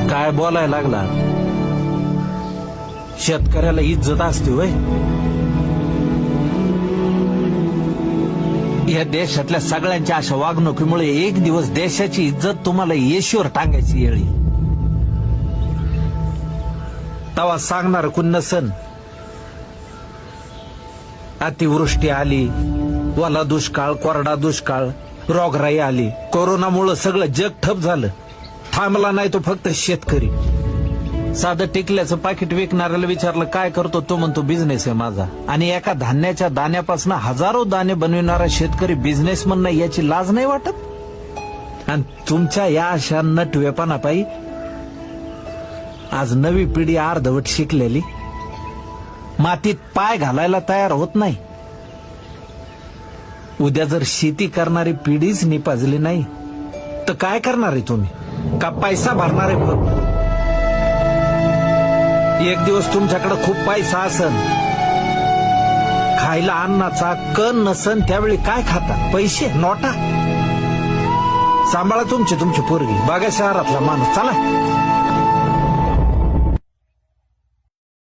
काय बोलायला लागला? शेतकऱ्याला इज्जत असते होय? या देशातल्या सगळ्यांच्या अशा वागणुकीमुळे एक दिवस देशाची इज्जत तुम्हाला येशीवर टांगायची येळी. तवा सांगणार कुण नसन. अतिवृष्टी आली, वाला दुष्काळ, कोरडा दुष्काळ, रोगराई आली, कोरोनामुळे सगळं जग ठप झालं. थांबला नाही तो फक्त शेतकरी. साधं टिकल्याचं पाकिट विकणाऱ्याला विचारलं काय करतो, तो म्हणतो बिझनेस आहे माझा. आणि एका धान्याच्या दाण्यापासून हजारो दाणे बनविणारा शेतकरी बिझनेसमन नाही याची लाज नाही वाटत? आणि तुमच्या या अशा नटवेपणापायी आज नवी पिढी अर्धवट शिकलेली मातीत पाय घालायला तयार होत नाही. उद्या जर शेती करणारी पिढीच निपाजली नाही तर काय करणार आहे तुम्ही? का पैसा भरणार आहे फक्त? एक दिवस तुमच्याकडे खूप पैसा असन, खायला अन्नाचा कण नसन, त्यावेळी काय खाता? पैसे, नोटा. सांभाळा तुमची पोरगी. बघा शहरातला माणूस. चला.